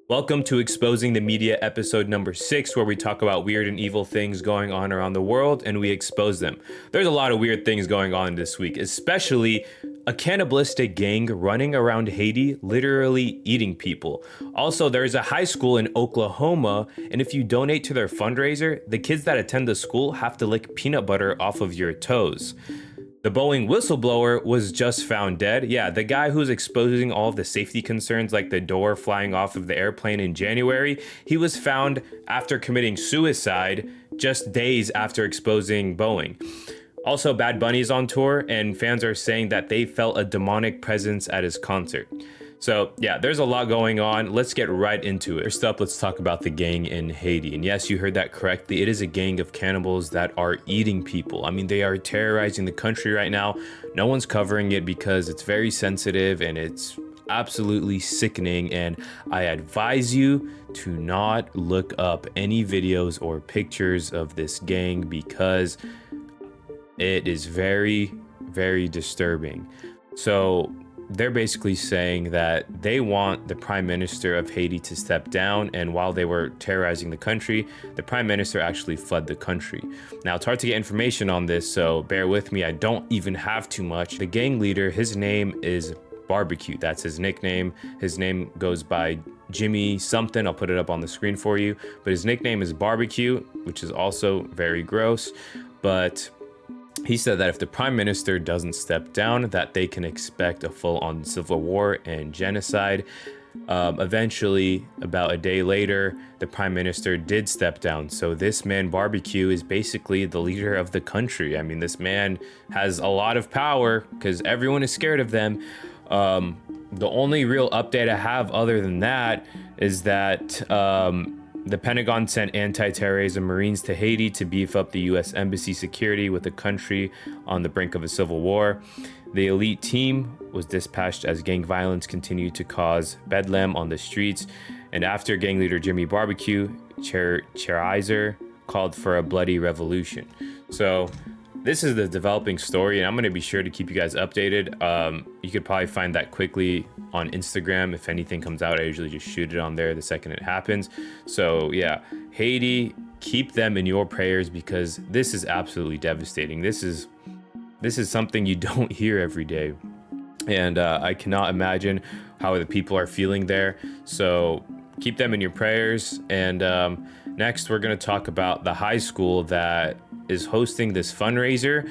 Welcome to Exposing the Media, episode number 6, where we talk about weird and evil things going on around the world and we expose them. There's a lot of weird things going on this week, especially a cannibalistic gang running around Haiti, literally eating people. Also, there's a high school in Oklahoma, and if you donate to their fundraiser, the kids that attend the school have to lick peanut butter off of your toes. The Boeing whistleblower was just found dead. Yeah, the guy who's exposing all of the safety concerns, like the door flying off of the airplane in January, he was found after committing suicide just days after exposing Boeing. Also, Bad Bunny's on tour, and fans are saying that they felt a demonic presence at his concert. So yeah, there's a lot going on. Let's get right into it. First up, let's talk about the gang in Haiti. And yes, you heard that correctly. It is a gang of cannibals that are eating people. I mean, they are terrorizing the country right now. No one's covering it because it's very sensitive and it's absolutely sickening. And I advise you to not look up any videos or pictures of this gang because it is very, very disturbing. So they're basically saying that they want the prime minister of Haiti to step down, and while they were terrorizing the country, the prime minister actually fled the country. Now, it's hard to get information on this, so bear with me. I don't even have too much. The gang leader, his name is Barbecue. That's his nickname. His name goes by Jimmy something. I'll put it up on the screen for you. But his nickname is Barbecue, which is also very gross. But he said that if the prime minister doesn't step down, that they can expect a full-on civil war and genocide. Eventually, about a day later, the prime minister did step down. So this man, Barbecue, is basically the leader of the country. I mean, this man has a lot of power because everyone is scared of them. The only real update I have other than that is that the Pentagon sent anti-terrorism Marines to Haiti to beef up the U.S. Embassy security with the country on the brink of a civil war. The elite team was dispatched as gang violence continued to cause bedlam on the streets. And after gang leader Jimmy Barbecue, Fundraiser called for a bloody revolution. So this is the developing story, and I'm going to be sure to keep you guys updated. You could probably find that quickly on Instagram. If anything comes out, I usually just shoot it on there the second it happens. So yeah, Haiti, keep them in your prayers because this is absolutely devastating. This is something you don't hear every day, and I cannot imagine how the people are feeling there. So keep them in your prayers. And next, we're going to talk about the high school that is hosting this fundraiser.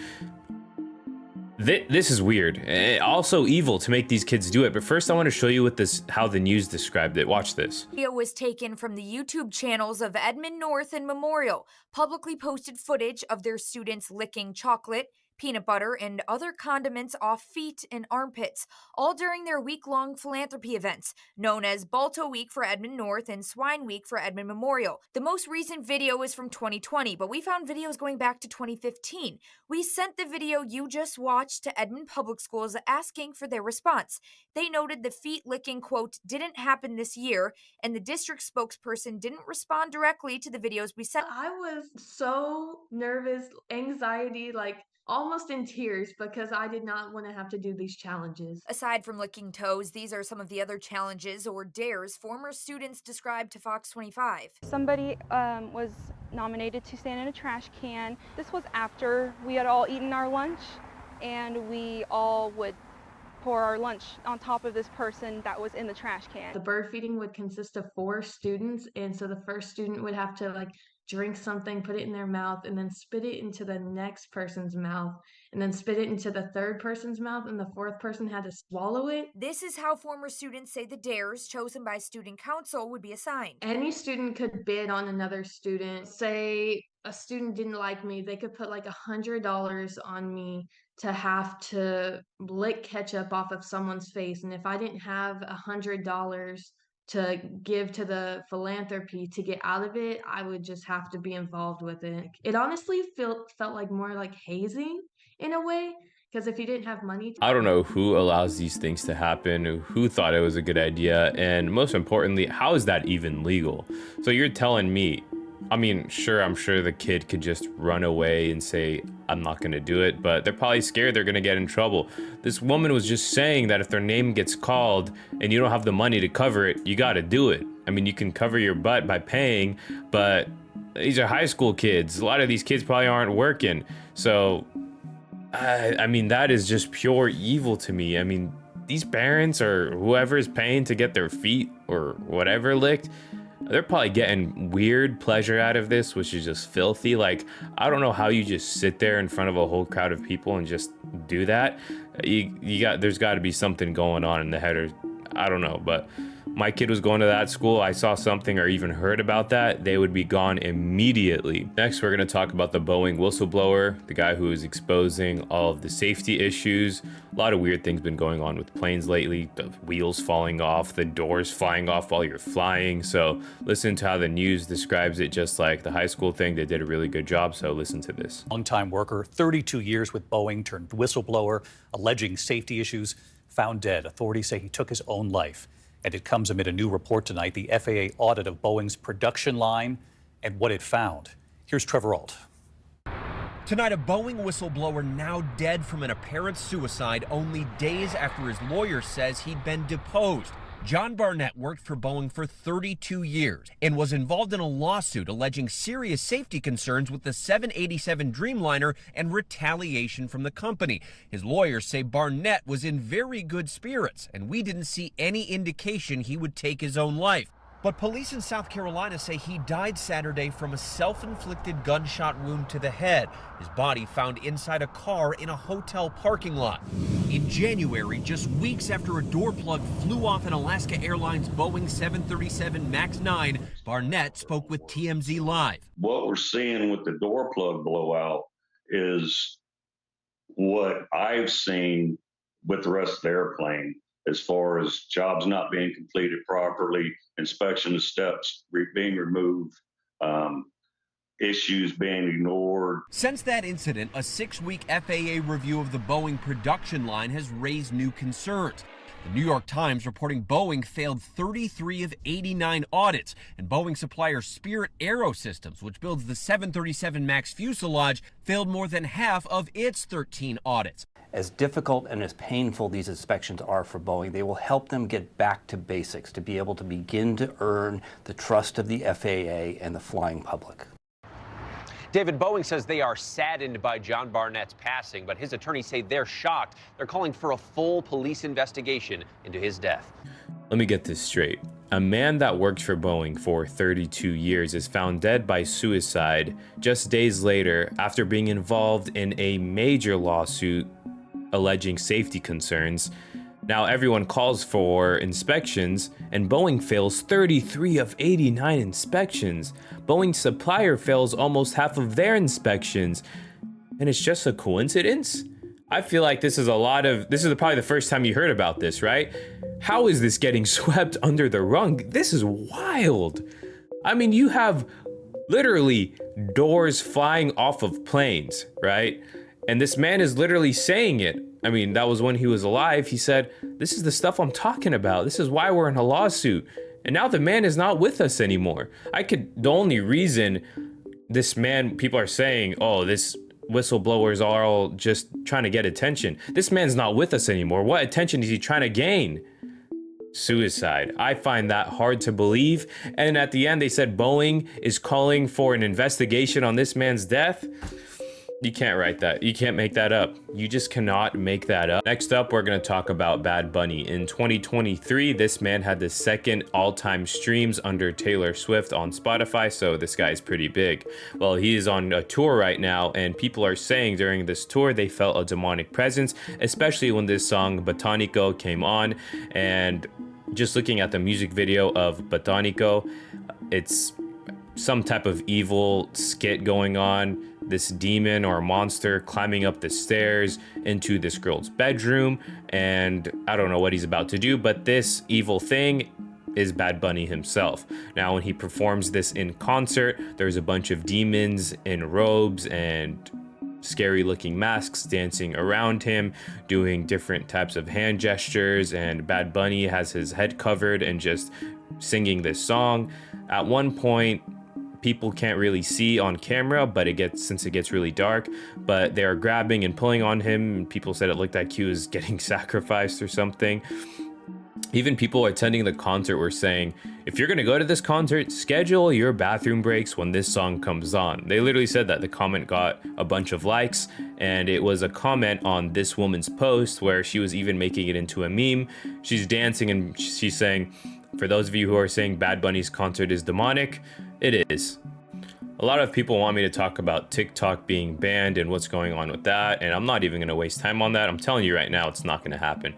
This is weird. Also evil to make these kids do it. But first, I want to show you how the news described it. Watch this. Video was taken from the YouTube channels of Edmond North and Memorial, publicly posted footage of their students licking chocolate, peanut butter, and other condiments off feet and armpits, all during their week-long philanthropy events, known as Balto Week for Edmond North and Swine Week for Edmond Memorial. The most recent video is from 2020, but we found videos going back to 2015. We sent the video you just watched to Edmond Public Schools asking for their response. They noted the feet-licking, quote, didn't happen this year, and the district spokesperson didn't respond directly to the videos we sent. I was so nervous, anxiety, like almost in tears because I did not want to have to do these challenges. Aside from licking toes, these are some of the other challenges or dares former students described to Fox 25. Somebody was nominated to stand in a trash can. This was after we had all eaten our lunch, and we all would pour our lunch on top of this person that was in the trash can. The bird feeding would consist of 4 students, and so the first student would have to drink something, put it in their mouth, and then spit it into the next person's mouth, and then spit it into the third person's mouth, and the fourth person had to swallow it. This is how former students say the dares chosen by student council would be assigned. Any student could bid on another student. Say a student didn't like me, they could put $100 on me to have to lick ketchup off of someone's face. And if I didn't have $100 to give to the philanthropy to get out of it, I would just have to be involved with it. It honestly felt like more like hazing in a way, because if you didn't have money. I don't know who allows these things to happen, who thought it was a good idea, and most importantly, how is that even legal? So you're telling me, I mean, sure, I'm sure the kid could just run away and say, I'm not going to do it, but they're probably scared they're going to get in trouble. This woman was just saying that if their name gets called and you don't have the money to cover it, you got to do it. I mean, you can cover your butt by paying, but these are high school kids. A lot of these kids probably aren't working. So, I mean, that is just pure evil to me. I mean, these parents or whoever is paying to get their feet or whatever licked, they're probably getting weird pleasure out of this, which is just filthy. Like, I don't know how you just sit there in front of a whole crowd of people and just do that. There's got to be something going on in the head, or I don't know, but my kid was going to that school, I saw something or even heard about that, they would be gone immediately. Next, we're going to talk about the Boeing whistleblower, the guy who is exposing all of the safety issues. A lot of weird things been going on with planes lately, the wheels falling off, the doors flying off while you're flying. So listen to how the news describes it, just like the high school thing. They did a really good job, so listen to this. Longtime worker, 32 years with Boeing, turned whistleblower, alleging safety issues, found dead. Authorities say he took his own life. And it comes amid a new report tonight, the FAA audit of Boeing's production line and what it found. Here's Trevor Ault. Tonight, a Boeing whistleblower now dead from an apparent suicide only days after his lawyer says he'd been deposed. John Barnett worked for Boeing for 32 years and was involved in a lawsuit alleging serious safety concerns with the 787 Dreamliner and retaliation from the company. His lawyers say Barnett was in very good spirits, and we didn't see any indication he would take his own life. But police in South Carolina say he died Saturday from a self-inflicted gunshot wound to the head. His body found inside a car in a hotel parking lot. In January, just weeks after a door plug flew off an Alaska Airlines Boeing 737 MAX 9, Barnett spoke with TMZ Live. What we're seeing with the door plug blowout is what I've seen with the rest of the airplane, as far as jobs not being completed properly, inspection steps being removed, issues being ignored. Since that incident, a 6-week FAA review of the Boeing production line has raised new concerns. The New York Times reporting Boeing failed 33 of 89 audits, and Boeing supplier Spirit Aerosystems, which builds the 737 MAX fuselage, failed more than half of its 13 audits. As difficult and as painful these inspections are for Boeing, they will help them get back to basics, to be able to begin to earn the trust of the FAA and the flying public. David, Boeing says they are saddened by John Barnett's passing, but his attorneys say they're shocked. They're calling for a full police investigation into his death. Let me get this straight. A man that worked for Boeing for 32 years is found dead by suicide just days later after being involved in a major lawsuit alleging safety concerns. Now everyone calls for inspections, and Boeing fails 33 of 89 inspections. Boeing's supplier fails almost half of their inspections. And it's just a coincidence? I feel like this is probably the first time you heard about this, right? How is this getting swept under the rug? This is wild. I mean, you have literally doors flying off of planes, right? And this man is literally saying it. I mean, that was when he was alive. He said, this is the stuff I'm talking about. This is why we're in a lawsuit. And now the man is not with us anymore. The only reason this man, people are saying, oh, this whistleblowers are all just trying to get attention. This man's not with us anymore. What attention is he trying to gain? Suicide. I find that hard to believe. And at the end, they said Boeing is calling for an investigation on this man's death. You can't write that. You can't make that up. You just cannot make that up. Next up, we're going to talk about Bad Bunny. In 2023, this man had the second all-time streams under Taylor Swift on Spotify, so this guy's pretty big. Well, he is on a tour right now, and people are saying during this tour they felt a demonic presence, especially when this song Botanico came on. And just looking at the music video of Botanico, it's some type of evil skit going on. This demon or monster climbing up the stairs into this girl's bedroom, and I don't know what he's about to do, but this evil thing is Bad Bunny himself. Now, when he performs this in concert, there's a bunch of demons in robes and scary looking masks dancing around him, doing different types of hand gestures, and Bad Bunny has his head covered and just singing this song. At one point, people can't really see on camera, but since it gets really dark, but they are grabbing and pulling on him, and people said it looked like he was getting sacrificed or something. Even people attending the concert were saying, if you're going to go to this concert, schedule your bathroom breaks when this song comes on. They literally said that. The comment got a bunch of likes, and it was a comment on this woman's post where she was even making it into a meme. She's dancing and she's saying, for those of you who are saying Bad Bunny's concert is demonic, it is. A lot of people want me to talk about TikTok being banned and what's going on with that, and I'm not even going to waste time on that. I'm telling you right now, it's not going to happen.